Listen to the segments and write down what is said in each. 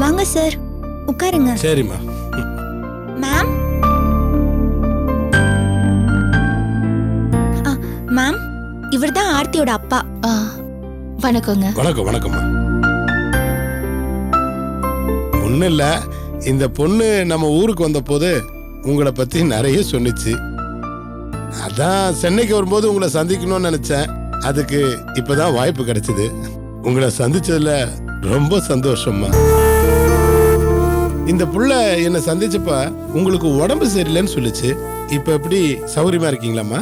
வாங்க சார், உட்காருங்க. சரிம்மா. மேம், மேம் இவர்தான் ஆர்த்தியோட அப்பா. வணக்கங்க. வணக்கம். வணக்கம்மா. ஒன்றும் இல்லை, இந்த பொண்ணு நம்ம ஊருக்கு வந்த போது உங்களை பற்றி நிறைய சொன்னிச்சு. அதான் சென்னைக்கு வரும்போது உங்களை சந்திக்கணும்னு நினச்சேன். அதுக்கு இப்போதான் வாய்ப்பு கிடைச்சிது. உங்களை சந்திச்சதுல ரொம்ப சந்தோஷம்மா. இந்த புள்ள என்னை சந்திச்சப்ப உங்களுக்கு உடம்பு சரியில்லைன்னு சொல்லிச்சு. இப்போ எப்படி சௌகரியமா இருக்கீங்களாம்மா?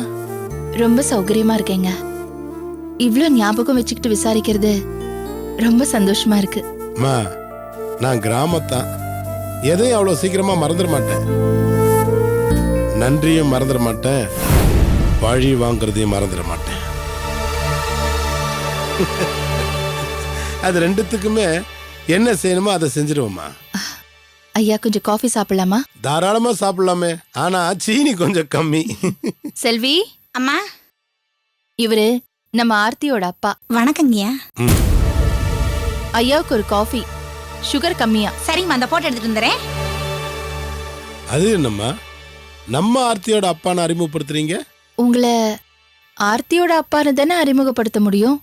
ரொம்ப சௌகரியமா இருக்கேங்க. இவ்ளோ ஞாபகம் வச்சுக்கிட்டு விசாரிக்கிறது ரொம்ப சந்தோஷமா இருக்கு. அம்மா, நான் கிராமத்தான். எதையும் அவ்வளோ சீக்கிரமா மறந்துட மாட்டேன். நன்றியும் மறந்துட மாட்டேன், பழி வாங்குறதையும் மறந்துட மாட்டேன். அது ரெண்டுத்துக்குமே என்ன செய்யணுமோ அதை செஞ்சிருவோம்மா. ஐயா, கொஞ்சம் காஃபி சாப்பிடலாமா? தாராளமா சாப்பிடலாமே, ஆனா சீனி கொஞ்சம் கம்மி. செல்வி. அம்மா, இவரு நம்ம ஆர்த்தியோட அப்பா. வணக்கங்கய்யா. ஐயாவுக்கு ஒரு காஃபி, சுகர் கம்மியா. சரிம்மா, அந்த போட்டோ எடுத்துட்டு வந்துறேன். அது என்னம்மா, நம்ம ஆர்த்தியோட அப்பான்னு அறிமுகப்படுத்துறீங்க? உங்களை ஆர்த்தியோட அப்பான்னு தானே அறிமுகப்படுத்த முடியும்.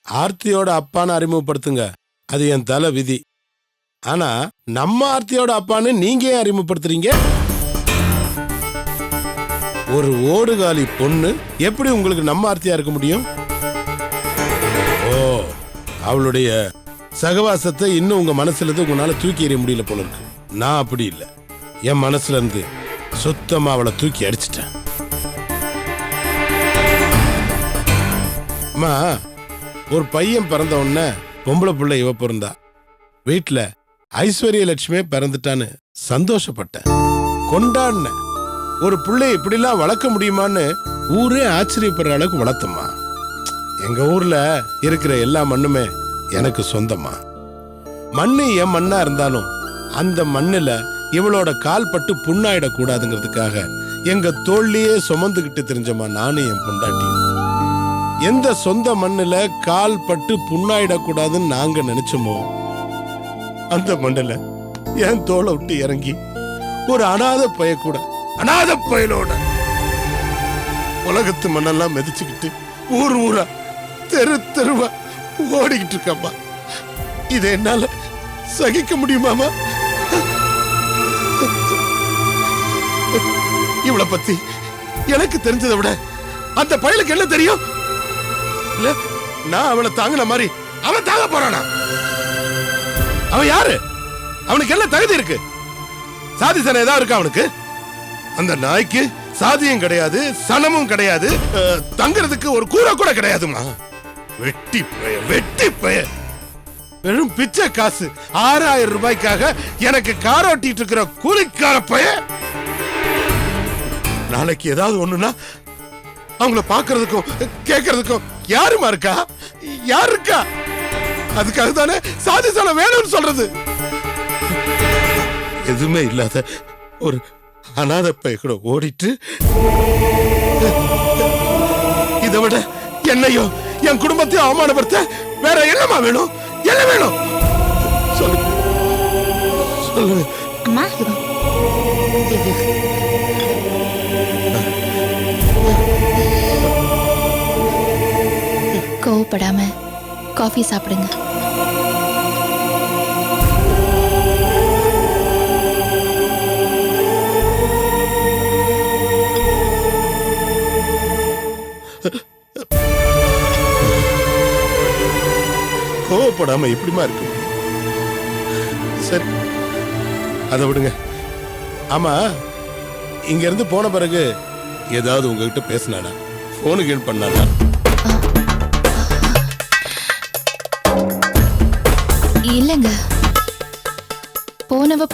ஆர்த்தியோட அப்பான்னு அறிமுகப்படுத்துங்க, அது என் தலை விதி. ஆனா நம்ம ஆர்த்தியோட அப்பான்னு நீங்க ஏன் அறிமுகப்படுத்துறீங்க? ஒரு ஓடுகாலி பொண்ணு எப்படி உங்களுக்கு நம்ம ஆர்த்தியா இருக்க முடியும்? ஓ, அவளுடைய சகவாசத்தை இன்னும் உங்க மனசுல இருந்து உங்களால தூக்கி எறிய முடியல போல இருக்கு. நான் அப்படி இல்லை, என் மனசுல இருந்து சுத்தமா அவளை தூக்கி அடிச்சிட்டேன். அம்மா, ஒரு பையன் பிறந்த உடனே பொம்பளை பிள்ளை இவ பிறந்தா, வீட்டுல ஐஸ்வர்ய லட்சுமியே பிறந்துட்டான்னு சந்தோஷப்பட்டேன், கொண்டாடினேன். ஒரு பிள்ளை இப்படிலாம் வளர்க்க முடியுமான்னு ஊரே ஆச்சரியப்படுற அளவுக்கு வளர்த்தம்மா. எங்க ஊர்ல இருக்கிற எல்லா மண்ணுமே எனக்கு சொந்தமா. மண்ணு என் மண்ணா இருந்தாலும் அந்த மண்ணுல இவளோட கால் பட்டு புண்ணாயிடக்கூடாதுங்கிறதுக்காக எங்க தோல்லையே சுமந்துகிட்டு தெரிஞ்சம்மா நானும் என் பொண்டாட்டியும். எந்த சொந்த மண்ணுல கால் பட்டு புண்ணாயிடக்கூடாதுன்னு நாங்க நினைச்சோமோ அந்த மண்ணுல என் தோலை விட்டு இறங்கி ஒரு அனாத பயலோட உலகத்து மண்ணெல்லாம் மிதிச்சுக்கிட்டு ஊர் ஊரா தெரு தெருவா ஓடிக்கிட்டு இருக்கப்பா. இதை என்னால சகிக்க முடியுமாமா? இவளை பத்தி எனக்கு தெரிஞ்சதை விட அந்த பயலுக்கு என்ன தெரியும்? இல்ல, நான் அவளை தாங்கின மாதிரி அவன் தாங்க போறானா? அவன் யாரு? அவனுக்கு என்ன தகுதி இருக்கு? சாதி சனம் ஏதாவது இருக்கா அவனுக்கு? அந்த நாய்க்கு சாதியும் கிடையாது, சனமும் கிடையாது, தங்குறதுக்கு ஒரு கூரை கூட கிடையாதுமா. வெட்டி பய வெறும் பிச்சை காசு 6000 ரூபாய்க்காக எனக்கு காரோட்டிட்டு இருக்கிற கூலிக்கார பய. நாளைக்கு ஏதாவது ஒண்ணுன்னா அவங்கள பாக்குறதுக்கும் கேட்கறதுக்கும் யாருமா இருக்கா? யார் இருக்கா? அதுக்காக தானே சாதி சனம் வேணும்னு சொல்றது. எதுவுமே இல்லாத ஒரு அனாதை பைய கூட ஓடிட்டு, இதை விட என்னையும் என் குடும்பத்தையும் அவமானப்படுத்த வேற என்னமா வேணும்? என்ன வேணும் சொல்லு சொல்லு. அம்மா, கோவப்படாம காஃபி சாப்பிடுங்க. கோவப்படாம எப்படிமா இருக்கு? சரி, அதை விடுங்க. ஆமா, இங்க இருந்து போன பிறகு ஏதாவது உங்ககிட்ட பேசினானா? போனுக்கு பண்ணானா? இல்லங்க,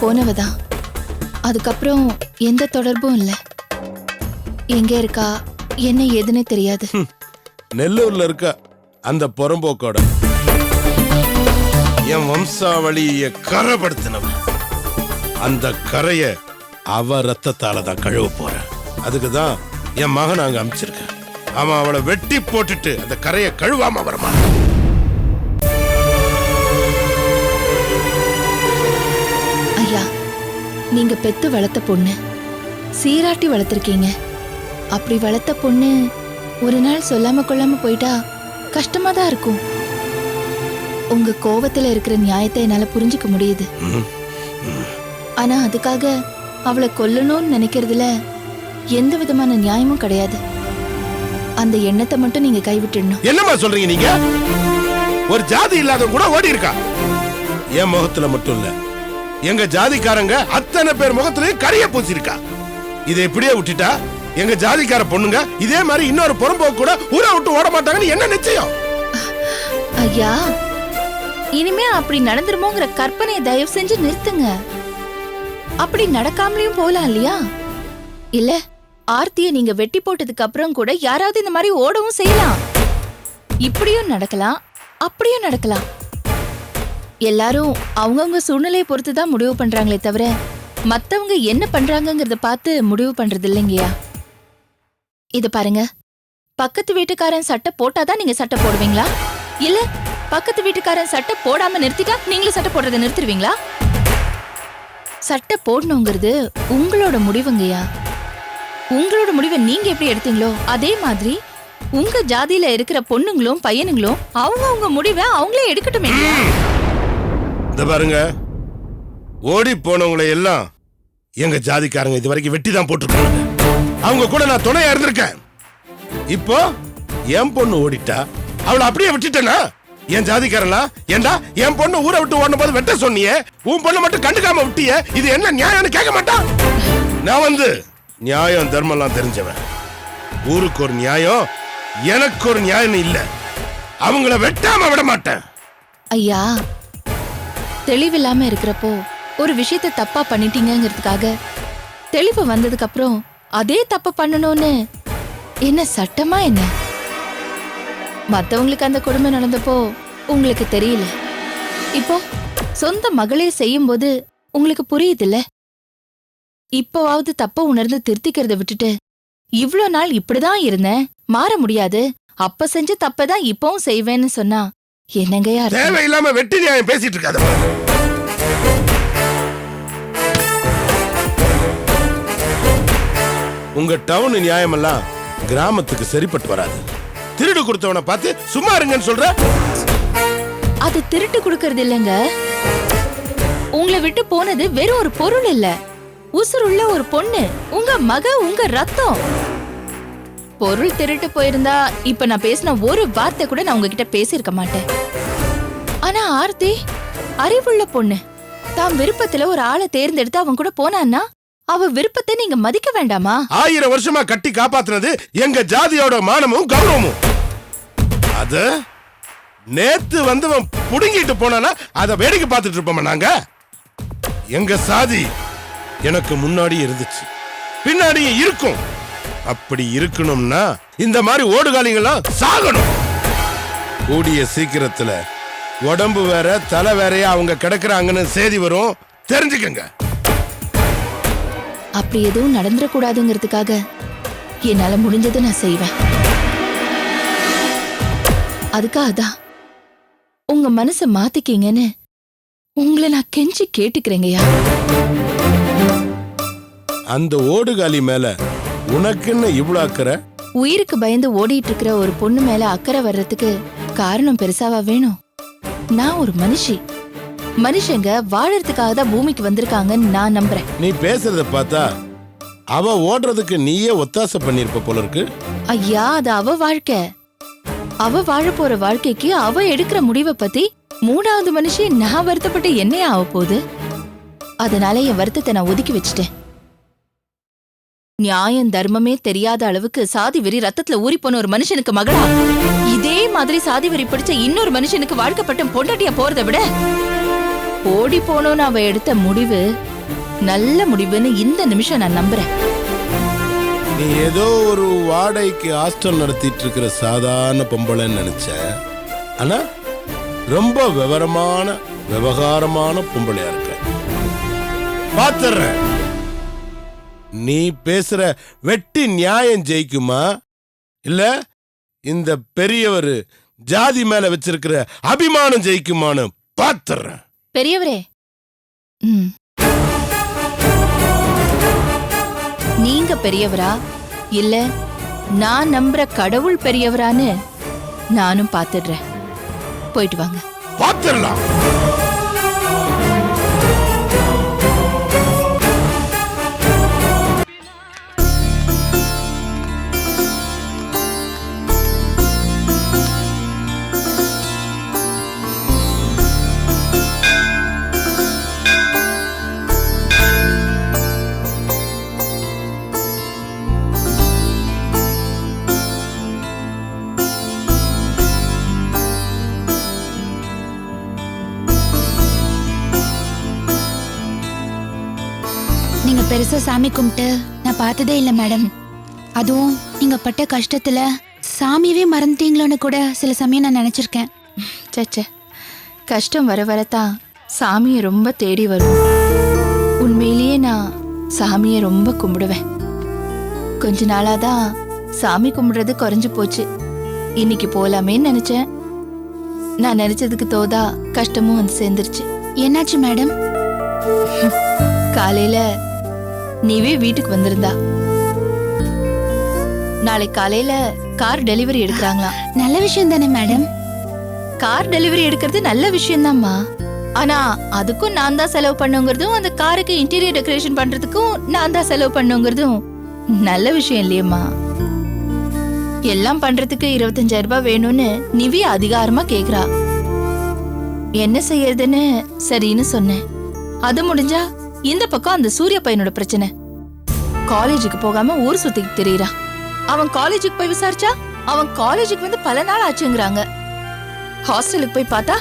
போனவதான். அதுக்கப்புறம் எந்த தொடர்பும் இல்ல. எங்க இருக்கா, என்ன ஏதுன்னு தெரியாது. நெல்லூர்ல இருக்க அந்த புறம்போக்கோட என் வம்சாவளிய கரைப்படுத்தினவன். அந்த கரைய அவ ரத்தத்தால தான் கழுவ போறேன். அதுக்குதான் என் மகன் அங்க அனுப்பிச்சிருக்கேன். அவன் அவளை வெட்டி போட்டுட்டு அந்த கரையை கழுவாம வரமா. ஐயா, நீங்க பெத்து வளர்த்த பொண்ணு, சீராட்டி வளர்த்திருக்கீங்க. அப்படி வளர்த்த பொண்ணு ஒரு நாள் சொல்லாம கொள்ளாம போயிட்டா கஷ்டமா தான் இருக்கும். உங்க கோவத்துல இருக்கிற நியாயத்தை என்னால புரிஞ்சுக்க முடியுது. ஆனா அதுக்காக அவளை கொல்லணும்னு நினைக்கிறதுல எந்த விதமான நியாயமும் கிடையாது. அந்த எண்ணத்தை மட்டும் நீங்க கைவிட்டுடணும். என்னமா சொல்றீங்க நீங்க? ஒரு ஜாதி இல்லாத கூட ஓடி இருக்கா. என் முகத்துல மட்டும் இல்ல, எங்க ஜாதிக்காரங்க அத்தனை பேர் முகத்திலையும் கரிய பூசிருக்கா. இதை இப்படியே விட்டுட்டா எங்க ஜாதிக்கார பொண்ணுங்க இதே மாதிரி இன்னொரு புறம்போக்கு கூட ஊரை விட்டு ஓட மாட்டாங்கன்னு என்ன நிச்சயம்? ஐயா, இனிமே அப்படி நடந்துருமோங்கிற கற்பனையை தயவு செஞ்சு நிறுத்துங்க. அப்படி நடக்காமலையும் போலாம் இல்லையா? இல்ல, ஆர்த்திய நீங்க வெட்டி போட்டதுக்கு அப்புறம் கூட யாராவது இந்த மாதிரி ஓடவும் செய்யலாம். இப்படியும் நடக்கலாம், அப்படியும் நடக்கலாம். எல்லாரும் அவங்கவுங்க சூழ்நிலையை பொறுத்து தான் முடிவு பண்றாங்களே தவிர மத்தவங்க என்ன பண்றாங்கங்கறத பார்த்து முடிவு பண்றது இல்லைங்கய்யா. இது பாருங்க, பக்கத்து வீட்டுக்காரன் சட்டை போட்டாதான் நீங்க சட்டை போடுவீங்களா? இல்ல பக்கத்து வீட்டுக்காரன் சட்டை போடாம நிறுத்திட்டா நீங்களும் சட்டை போடுறதை நிறுத்திடுவீங்களா? சட்டை போடணுங்கிறது உங்களோட முடிவுங்கய்யா. உங்களோட முடிவை நீங்க எப்படி எடுத்தீங்களோ அதே மாதிரி உங்க ஜாதியில இருக்கிற பொண்ணுங்களும் பையனுங்களும் அவங்க முடிவை அவங்களே எடுக்கட்டுமே. இந்த பாருங்க, ஓடி போனவங்களை எல்லாம் எங்க ஜாதிக்காரங்க இது வரைக்கும் வெட்டி தான் போட்டுருக்காங்க. அவங்க கூட நான் துணையா இருந்திருக்கேன். இப்போ என் பொண்ணு ஓடிட்டா அவளை அப்படியே விட்டுட்டேனா? என் ஜாதிக்காரனா ஏண்டா என் பொண்ணு ஊரை விட்டு ஓடும் போது வெட்ட சொன்னியே, உன் பொண்ணு மட்டும் கண்டுக்காம விட்டியே, இது என்ன நியாயம்னு கேட்க மாட்டான்? நான் நியாயம் தர்மம்லாம் தெரிஞ்சவன். ஊருக்கு ஒரு நியாயம், எனக்கு ஒரு நியாயம் இல்ல. அவங்கள வெட்டாம விட மாட்டேன். ஐயா, தெளிவில்லாம இருக்கிறப்போ ஒரு விஷயத்த தப்பா பண்ணிட்டீங்கிறதுக்காக தெளிவு வந்ததுக்கு அப்புறம் அதே தப்ப பண்ணணும்னு என்ன சட்டமா என்ன? மத்தவங்களுக்கு அந்த கொடுமை நடந்தப்போ உங்களுக்கு தெரியல. இப்போ சொந்த மகளே செய்யும் போது உங்களுக்கு புரியுதுல்ல? இப்போவாவது தப்ப உணர்ந்து திருத்திக்கிறத விட்டுட்டு இவ்ளோ நாள் இப்படிதான் இருந்தேன், மாற முடியாது, அப்ப செஞ்ச தப்பதான் இப்பவும் செய்வேன்னு சொன்னா என்னங்கயா? தேவையில்லாம வெட்டி நியாயம் பேசிட்டு இருக்காத. உங்க டவுன் நியாயம் எல்லாம் கிராமத்துக்கு சரிப்பட்டு வராது. திருடு கொடுத்தவனை பார்த்து சும்மா இருங்கன்னு சொல்ற. அது திருட்டு கொடுக்கறது இல்லங்க. உங்களை விட்டு போனது வெறும் ஒரு பொருள் இல்ல, உசுருள்ள ஒரு பொண்ணு, உங்க மக, உங்க ரத்தம். பொருள் திருட்டு போயிருந்தா இப்ப நான் பேசின ஒரு வார்த்தை கூட நான் உங்ககிட்ட பேசியிருக்க மாட்டேன். ஆனா ஆர்த்தி அறிவுள்ள பொண்ணு, தான் விருப்பத்துல ஒரு ஆளை தேர்ந்தெடுத்து அவன் கூட போனான்னா அவ விருப்பத்தை நீங்க மதிக்க வேண்டாமா? 1000 வருஷமா கட்டி காப்பாத்துனது எங்க ஜாதியோட மானமும் கௌரவமும். அது நேத்து வந்தவன் புடுங்கிட்டு போனானா அதை வேடிக்கை பார்த்துட்டு இருப்போம். நாங்க எங்க சாதி எனக்கு முன்னாடி இருந்துச்சு, பின்னாடியும் இருக்கும். அப்படி இருக்கணும்னா இந்த மாதிரி ஓடுகாலிங்கெல்லாம் சாகணும். கூடிய சீக்கிரத்துல உடம்பு வேற தலை வேறையா அவங்க கிடக்குறாங்கன்னு செய்தி வரும், தெரிஞ்சுக்கங்க. அப்படி எதுவும் நடந்துடக்கூடாதுங்கிறதுக்காக என்னால முடிஞ்சதை நான் செய்வேன். அதுக்காக தான் உங்க மனசை மாத்திக்கீங்கன்னு உங்களை நான் கெஞ்சி கேட்டுக்கிறேங்கய்யா. அந்த ஓடுகாலி மேல உனக்குன்னு இவ்வளவு அக்கறை? உயிருக்கு பயந்து ஓடிட்டு இருக்கிற ஒரு பொண்ணு மேல அக்கறை வர்றதுக்கு காரணம் பெருசாவா வேணும்? நான் ஒரு மனுஷி. மனுஷங்க வாழறதுக்காக தான் பூமிக்கு வந்திருக்காங்கன்னு நான் நம்புறேன். நீ பேசுறத பார்த்தா அவ ஓடுறதுக்கு நீயே ஒத்தாசை பண்ணிருப்ப போல இருக்கு. ஐயா, அது அவ வாழ்க்கை. அவ வாழ போற வாழ்க்கைக்கு அவ எடுக்கிற முடிவை பத்தி 3வது மனுஷி நான் வருத்தப்பட்டு என்னையா ஆக போகுது? அதனால என் வருத்தத்தை நான் ஒதுக்கி வச்சுட்டேன். நியாயம் தர்மமே தெரியாத அளவுக்கு சாதி வெறி ரத்தத்துல ஊறி போன ஒரு மனுஷனுக்கு மகளா இதே மாதிரி சாதி வெறி பிடிச்ச இன்னொரு மனுஷனுக்கு வாழ்க்கப்பட்ட பொண்டாட்டியா போறதை விட ஓடி போனோன்னு அவ எடுத்த முடிவு நல்ல முடிவுன்னு இந்த நிமிஷம் நான் நம்புறேன். நீ ஏதோ ஒரு வாடகைக்கு ஹாஸ்டல் நடத்திட்டு இருக்கிற சாதாரண பொம்பளைன்னு நினைச்ச. ஆனா ரொம்ப விவகாரமான பொம்பளையா இருக்க. பாத்துறேன். நீ பேசுற வெட்டி நியாயம் ஜெயிக்குமா, இல்ல இந்த பெரியவர் ஜாதி மேல வச்சிருக்கிற அபிமானம் ஜெயிக்குமான்னு பாத்துறேன். பெரியவரே, நீங்க பெரியவரா இல்ல நான் நம்புற கடவுள் பெரியவரான்னு நானும் பாத்துடுறேன். போயிட்டு வாங்க. பாத்துடலாம். நீங்க பெருசா சாமி கும்பிட்டு நான் பார்த்ததே இல்லை மேடம். அதுவும் நீங்க பட்ட கஷ்டத்துல சாமியவே மறந்துட்டீங்களோன்னு கூட சில சமயம் நான் நினைச்சிருக்கேன். சே, கஷ்டம் வர வரத்தான் சாமியை ரொம்ப தேடி வரும். உண்மையிலேயே நான் சாமியை ரொம்ப கும்பிடுவேன். கொஞ்ச நாளாதான் சாமி கும்பிடுறது குறைஞ்சு போச்சு. இன்னைக்கு போலாமேன்னு நினைச்சேன். நான் நினைச்சதுக்கு தோதா கஷ்டமும் வந்து சேர்ந்துருச்சு. என்னாச்சு மேடம்? காலையில நீவே வீட்டுக்கு வந்திருந்தா. நாளைக்கு காலையில கார் டெலிவரி எடுக்கிறாங்களாம். நல்ல விஷயம் தானே மேடம்? கார் டெலிவரி எடுக்கிறது நல்ல விஷயம்தாம்மா. ஆனா அதுக்கும் நான் தான் செலவு பண்ணுங்கிறதும் அந்த காருக்கு இன்டீரியர் டெக்கரேஷன் பண்றதுக்கும் நான் தான் செலவு பண்ணுங்கிறதும் நல்ல விஷயம் இல்லையம்மா. எல்லாம் பண்றதுக்கு 25,000 ரூபாய் வேணும்னு நிவி அதிகாரமா கேக்குறா. என்ன செய்யறதுன்னு சரின்னு சொன்னேன். அது முடிஞ்சா இந்த பக்கம் அந்த சூர்யா பையனோட பிரச்சனை. காலேஜுக்கு போகாம ஊர் சுத்திட்டு திரியறா. அவன் காலேஜுக்கு போய் விசாரிச்சா அவன் காலேஜுக்கு வந்து பல நாள் ஆச்சுங்கிறாங்க. ஹாஸ்டலுக்கு போய் பார்த்தா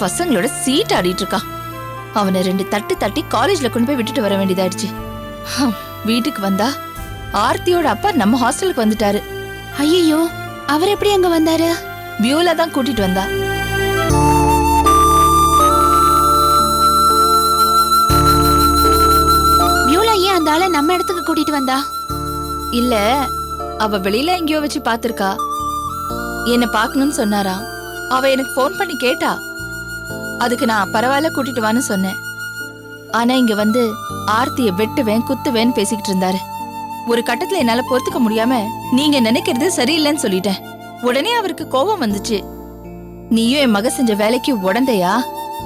பசங்களோட சீட் ஆடிட்டு இருக்கா. அவனை 2 தட்டு தட்டி காலேஜ்ல கொண்டு போய் விட்டுட்டு வர வேண்டியதாயிடுச்சு. வீட்டுக்கு வந்தா ஆர்த்தியோட அப்பா நம்ம ஹாஸ்டலுக்கு வந்துட்டாரு. ஐயோ, அவர் எப்படி அங்க வந்தாரு? வியூலா தான் கூட்டிட்டு வந்தா. வியூலா ஏன் அந்த ஆளை நம்ம இடத்துக்கு கூட்டிட்டு வந்தா? இல்ல, அவ வெளியில எங்கேயோ வச்சு பாத்திருக்கா. என்ன பாக்கணும்னு சொன்னாரா. அவ எனக்கு போன் பண்ணி கேட்டா. அதுக்கு நான் பரவாயில்ல கூட்டிட்டு வான்னு சொன்னேன். ஆனா இங்க வந்து ஆர்த்திய வெட்டுவேன் குத்துவேன்னு பேசிக்கிட்டு இருந்தாரு. ஒரு கட்டத்துல என்னால பொறுத்துக்க முடியாம நீங்க நினைக்கிறது சரியில்லைன்னு சொல்லிட்டேன். உடனே அவருக்கு கோபம் வந்துச்சு. நீயும் என் மக செஞ்ச வேலைக்கு உடந்தையா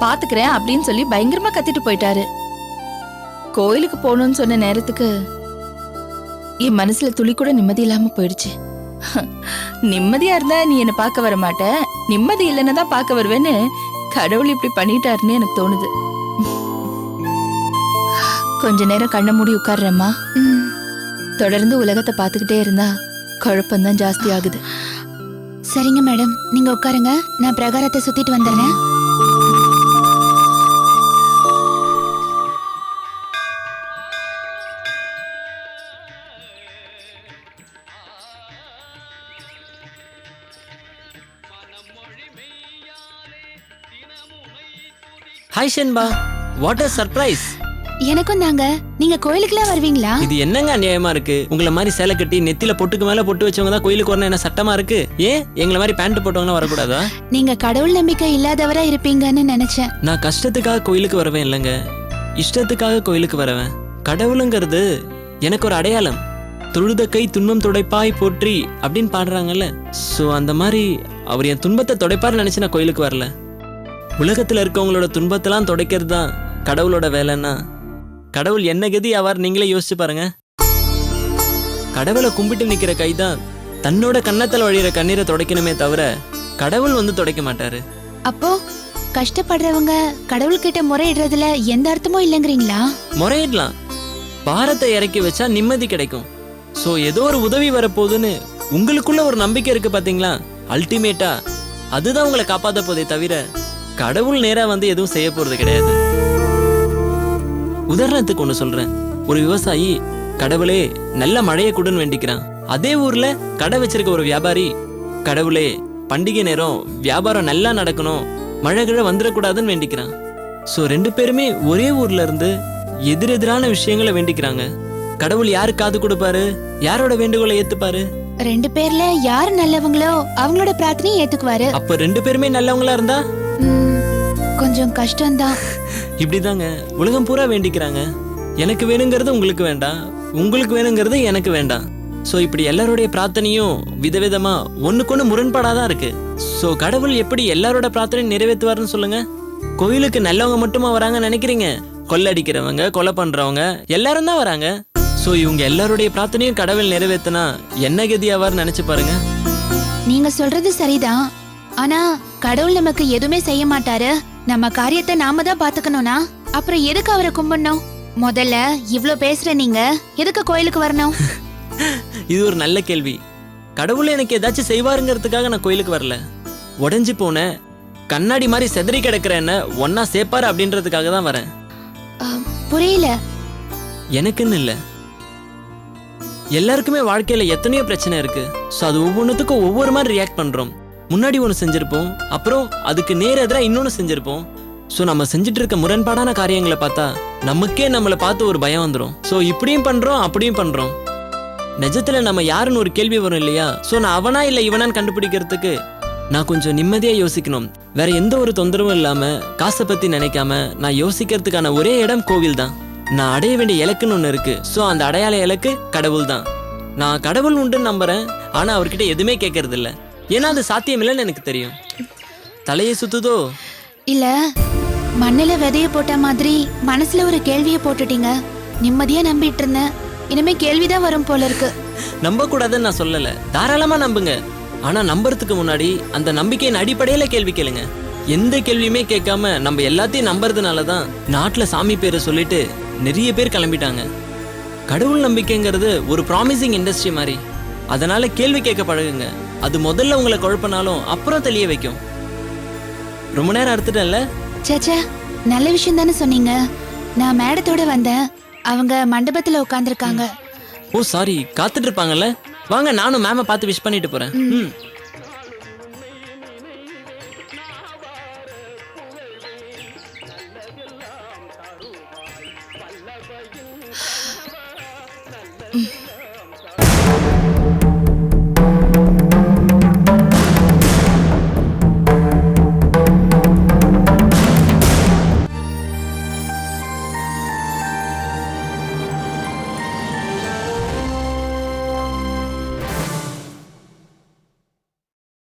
பாத்துக்கிறேன் அப்படின்னு சொல்லி பயங்கரமா கத்திட்டு போயிட்டாரு. கோயிலுக்கு போகணும்னு சொன்ன நேரத்துக்கு என் மனசுல துளி கூட நிம்மதி இல்லாம போயிடுச்சு. நிம்மதியா இருந்தா நீ என்ன பார்க்க வர மாட்ட, நிம்மதி இல்லைன்னு தான் பார்க்க வருவேன்னு கடவுள் இப்படி பண்ணிட்டாருன்னு எனக்கு தோணுது. கொஞ்ச நேரம் கண்ணை மூடி உட்கார்றேம்மா. தொடர்ந்து உலகத்தை பார்த்துக்கிட்டே இருந்தா குழப்பம்தான் ஜாஸ்தி ஆகுது. சரிங்க மேடம், நீங்க உட்காருங்க. நான் பிரகாரத்தை சுத்திட்டு வந்துடுறேன். Hi Shenba, what a surprise. எனக்கும் தாங்க. நீங்க கோயிலுக்குலாம் வருவீங்களா? இது என்னங்க அநியாயமா இருக்கு? உங்களை மாதிரி சேலை கட்டி நெத்தில பொட்டுக்கு மேல பொட்டு வச்சவங்க தான் கோயிலுக்கு வரணும் என்ன சட்டமா இருக்கு? ஏன் எங்களை மாதிரி பேண்ட் போட்டவங்க வரக்கூடாதா? நீங்க கடவுள் நம்பிக்கை இல்லாதவரா இருப்பீங்கன்னு நினைச்சேன். நான் கஷ்டத்துக்காக கோயிலுக்கு வரவேன் இல்லைங்க, இஷ்டத்துக்காக கோயிலுக்கு வரவேன். கடவுளுங்கிறது எனக்கு ஒரு அடையாளம். தொழுத கை துன்பம் துடைப்பாய் போற்றி அப்படின்னு பாடுறாங்கல்ல. ஸோ அந்த மாதிரி அவர் என் துன்பத்தை துடைப்பாரு நினைச்சு நான் கோயிலுக்கு வரல. உலகத்துல இருக்கவங்களோட துன்பத்தெல்லாம் துடைக்கிறது தான் கடவுளோட வேலைன்னா கடவுள் என்ன கதி ஆவார் நீங்களே யோசிச்சு பாருங்க. கடவுளை கும்பிட்டு நிக்கிற கைதான் தன்னோட கன்னத்தில் வழியிற கண்ணீரை துடைக்கணுமே தவிர கடவுள் வந்து துடைக்க மாட்டாரு. அப்போ கஷ்டப்படுறவங்க கடவுள்கிட்ட முறையிடுறதுல எந்த அர்த்தமும் இல்லைங்கிறீங்களா? முறையிடலாம், பாரத்தை இறக்கி வச்சா நிம்மதி கிடைக்கும். ஸோ ஏதோ ஒரு உதவி வரப்போகுதுன்னு உங்களுக்குள்ள ஒரு நம்பிக்கை இருக்கு பாத்தீங்களா, அல்டிமேட்டா அதுதான் உங்களை காப்பாற்ற போதே தவிர கடவுள் நேரா வந்து எதுவும் செய்ய போறது கிடையாது. உதாரணத்துக்கு ஒண்ணு சொல்றேன். ஒரு விவசாயி கடவுளே நல்ல மழையை கொடுன்னு வேண்டிக்கிறான். அதே ஊர்ல கடை வச்சிருக்க ஒரு வியாபாரி கடவுளே பண்டிகை நேரம் வியாபாரம் நல்லா நடக்கணும், மழை கிழ வந்துடக்கூடாதுன்னு வேண்டிக்கிறான். ஸோ 2 பேருமே ஒரே ஊர்ல இருந்து எதிரெதிரான விஷயங்களை வேண்டிக்கிறாங்க. கடவுள் யாரு காது கொடுப்பாரு, யாரோட வேண்டுகோளை ஏத்துப்பாரு? 2 பேர்ல யார் நல்லவங்களோ அவங்களோட பிரார்த்தனையை ஏத்துக்குவாரு. அப்ப 2 பேருமே நல்லவங்களா இருந்தா கொஞ்சம் கஷ்டம்தான். இப்படிதாங்க உலகம் பூரா வேண்டிக்கிறாங்க. எனக்கு வேணுங்கிறது உங்களுக்கு வேண்டாம், உங்களுக்கு வேணுங்கிறது எனக்கு வேண்டாம். ஸோ இப்படி எல்லாருடைய பிரார்த்தனையும் விதவிதமா ஒண்ணுக்கொண்ணு முரண்பாடாதான் இருக்கு. ஸோ கடவுள் எப்படி எல்லாரோட பிரார்த்தனையும் நிறைவேற்றுவாருன்னு சொல்லுங்க. கோயிலுக்கு நல்லவங்க மட்டுமா வராங்கன்னு நினைக்கிறீங்க? கொள்ளடிக்கிறவங்க, கொலை பண்றவங்க எல்லாரும் தான் வராங்க. ஸோ இவங்க எல்லாருடைய பிரார்த்தனையும் கடவுள் நிறைவேற்றினா என்ன கதி ஆவார்னு நினைச்சு பாருங்க. நீங்க சொல்றது சரிதான். ஆனா கடவுள் நமக்கு எதுவுமே செய்ய மாட்டாரு. நம்ம காரியத்தை நாம தான் பாத்துக்கணும்னா அப்புறம் எதுக்கு அவரை கும்பிடணும்? முதல்ல இவ்ளோ பேசுற நீங்க எதுக்கு கோயிலுக்கு வரணும்? இது ஒரு நல்ல கேள்வி. கடவுள் எனக்கு ஏதாச்சும் செய்வாருங்கிறதுக்காக நான் கோயிலுக்கு வரல. உடைஞ்சு போன கண்ணாடி மாதிரி செதறி கிடக்கிற என்ன ஒன்னா சேர்ப்பாரு அப்படின்றதுக்காக தான் வரேன். புரியல. எனக்குன்னு இல்லை, எல்லாருக்குமே வாழ்க்கையில எத்தனையோ பிரச்சனை இருக்கு. ஸோ அது ஒவ்வொன்றுத்துக்கும் ஒவ்வொரு மாதிரி ரியாக்ட் பண்றோம். முன்னாடி ஒன்று செஞ்சிருப்போம், அப்புறம் அதுக்கு நேர் எதிராக இன்னொன்று செஞ்சிருப்போம். ஸோ நம்ம செஞ்சுட்டு இருக்க முரண்பாடான காரியங்களை பார்த்தா நமக்கே நம்மளை பார்த்து ஒரு பயம் வந்துடும். ஸோ இப்படியும் பண்றோம் அப்படியும் பண்றோம். நிஜத்துல நம்ம யாருன்னு ஒரு கேள்வி வரும் இல்லையா? ஸோ நான் அவனா இல்லை இவனான்னு கண்டுபிடிக்கிறதுக்கு நான் கொஞ்சம் நிம்மதியா யோசிக்கணும். வேற எந்த ஒரு தொந்தரவும் இல்லாம காசை பத்தி நினைக்காம நான் யோசிக்கிறதுக்கான ஒரே இடம் கோவில் தான். நான் அடைய வேண்டிய இலக்குன்னு ஒன்று இருக்கு. ஸோ அந்த அடையாள இலக்கு கடவுள் தான். நான் கடவுள் உண்டுன்னு நம்புறேன், ஆனா அவர்கிட்ட எதுவுமே கேட்கறது இல்லை. ஏன்னா அது சாத்தியம் இல்லைன்னு எனக்கு தெரியும். தலையை சுத்துதோ இல்ல, மண்ணுல விதைய போட்ட மாதிரி மனசுல ஒரு கேள்வியை போட்டுட்டீங்க. நிம்மதியா நம்பிட்டு இருந்தேன், இனிமே கேள்விதான் வரும் போல இருக்கு. நம்ப கூடாதுன்னு நான் சொல்லல, தாராளமா நம்புங்க. ஆனா நம்புறதுக்கு முன்னாடி அந்த நம்பிக்கையின் அடிப்படையில கேள்வி கேளுங்க. எந்த கேள்வியுமே கேட்காம நம்ம எல்லாத்தையும் நம்புறதுனாலதான் நாட்டுல சாமி பேரை சொல்லிட்டு நிறைய பேர் கிளம்பிட்டாங்க. கடவுள் நம்பிக்கைங்கிறது ஒரு ப்ராமிசிங் இண்டஸ்ட்ரி மாதிரி. அதனால கேள்வி கேட்க பழகுங்க. அது முதல்ல உங்களை குழப்பினாலும் அப்புறம் தெளிய வைக்கும். ரொம்ப நேரம் அறுத்துட்டேன்ல? சேச்சா, நல்ல விஷயம் தானே சொன்னீங்க. நான் மேடத்தோட வந்தேன், அவங்க மண்டபத்துல உட்காந்துருக்காங்க. ஓ சாரி, காத்துட்டு இருப்பாங்கல்ல. வாங்க, நானும் மேம பார்த்து விஷ் பண்ணிட்டு போறேன். ம்.